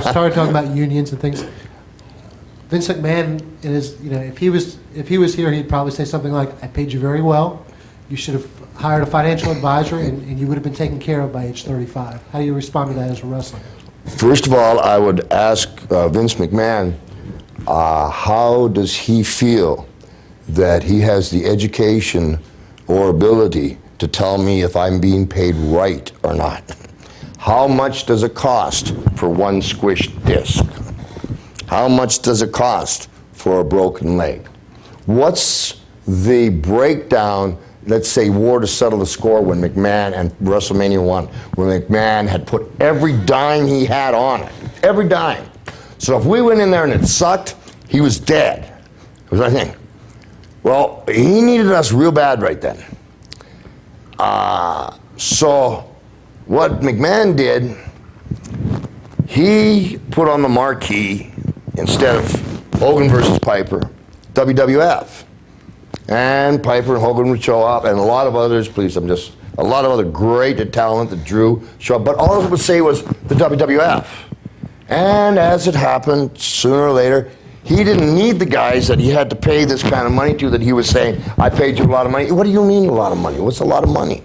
started talking about unions and things. Vince McMahon, in his, if he was here, he'd probably say something like, "I paid you very well. You should have hired a financial advisor, and you would have been taken care of by age 35." How do you respond to that as a wrestler? First of all, I would ask Vince McMahon, how does he feel that he has the education or ability to tell me if I'm being paid right or not? How much does it cost for one squished disc? How much does it cost for a broken leg? What's the breakdown? Let's say war to settle the score when McMahon and WrestleMania 1, where McMahon had put every dime he had on it. Every dime. So if we went in there and it sucked, he was dead. It was, I think. Well, he needed us real bad right then. So what McMahon did, he put on the marquee, instead of Hogan versus Piper, WWF. And Piper and Hogan would show up, and a lot of others, a lot of other great talent that Drew show up, but all it would say was the WWF. And as it happened, sooner or later, he didn't need the guys that he had to pay this kind of money to, that he was saying, "I paid you a lot of money." What do you mean a lot of money? What's a lot of money?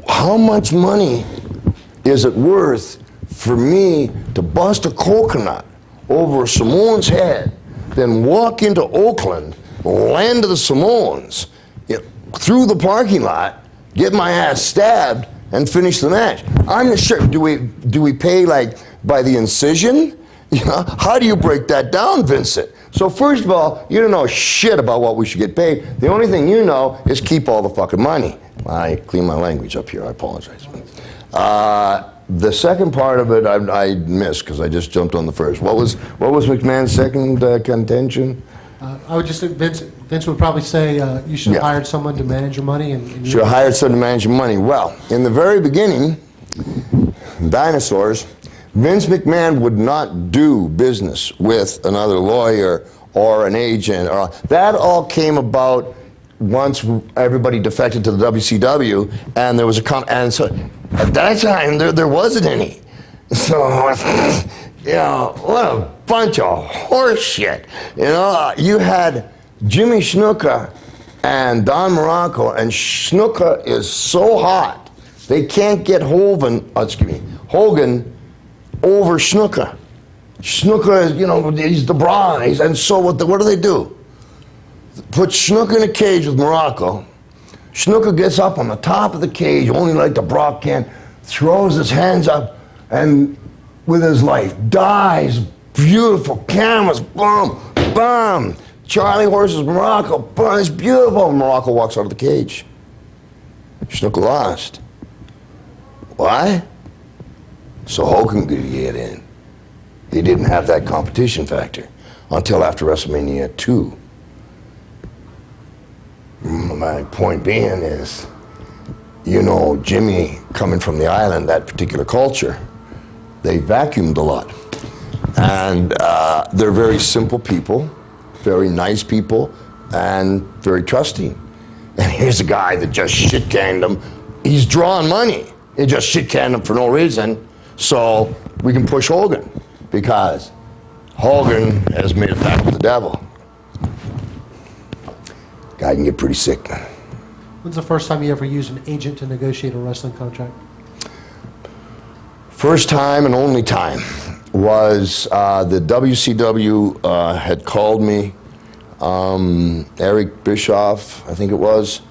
How much money is it worth for me to bust a coconut over a Samoan's head, then walk into Oakland, land of the Samoans, through the parking lot, get my ass stabbed, and finish the match? I'm not sure. Do we pay like by the incision? How do you break that down, Vincent? So first of all, you don't know shit about what we should get paid. The only thing you know is keep all the fucking money. I clean my language up here. I apologize. The second part of it I missed because I just jumped on the first. What was McMahon's second contention? I would just say Vince would probably say you should have hired someone to manage your money. And should have hired someone to manage your money. Well, in the very beginning, dinosaurs, Vince McMahon would not do business with another lawyer or an agent. That all came about once everybody defected to the WCW, and there was and so at that time there wasn't any. So what a bunch of horse shit. You had Jimmy Snuka and Don Morocco, and Snuka is so hot they can't get Hogan over Snuka. Snuka, he's the brawn, and so what do they do? Put Snuka in a cage with Morocco. Snuka gets up on the top of the cage, only like the Brock can, throws his hands up, and with his life, dies. Beautiful cameras, boom, boom. Charlie Horse's Morocco, boom, it's beautiful. Morocco walks out of the cage. Snuka lost. Why? So Hogan could get in. They didn't have that competition factor until after WrestleMania 2. My point being is, Jimmy coming from the island, that particular culture, they vacuumed a lot. And they're very simple people, very nice people, and very trusting. And here's a guy that just shit-canned them. He's drawing money. He just shit-canned them for no reason. So we can push Hogan, because Hogan has made a pact with the devil. Guy can get pretty sick. When's the first time you ever used an agent to negotiate a wrestling contract? First time and only time was the WCW had called me, Eric Bischoff, I think it was,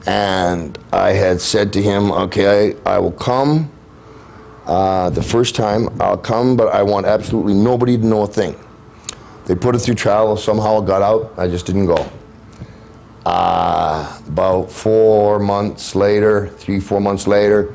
and I had said to him, okay, I will come. The first time I'll come, but I want absolutely nobody to know a thing. They put it through travel, somehow it got out, I just didn't go. About 4 months later, 3-4 months later,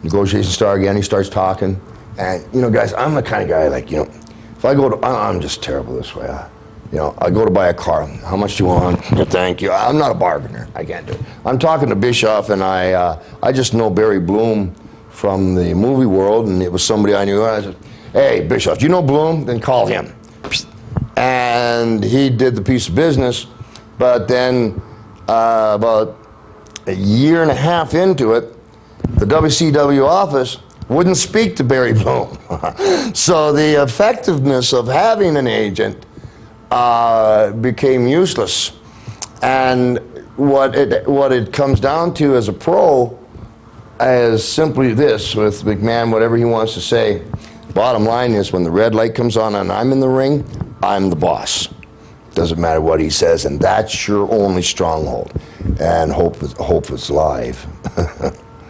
negotiations start again, he starts talking. And, guys, I'm the kind of guy, if I go to, I'm just terrible this way. I go to buy a car. How much do you want? Thank you. I'm not a bargainer. I can't do it. I'm talking to Bischoff, and I just know Barry Bloom from the movie world, and it was somebody I knew. I said, hey, Bischoff, do you know Bloom? Then call him. And he did the piece of business, but then about a year and a half into it, the WCW office wouldn't speak to Barry Bloom. So the effectiveness of having an agent became useless. And what it comes down to as a pro is simply this, with McMahon, whatever he wants to say. Bottom line is, when the red light comes on and I'm in the ring, I'm the boss. Doesn't matter what he says, and that's your only stronghold. And hope is live.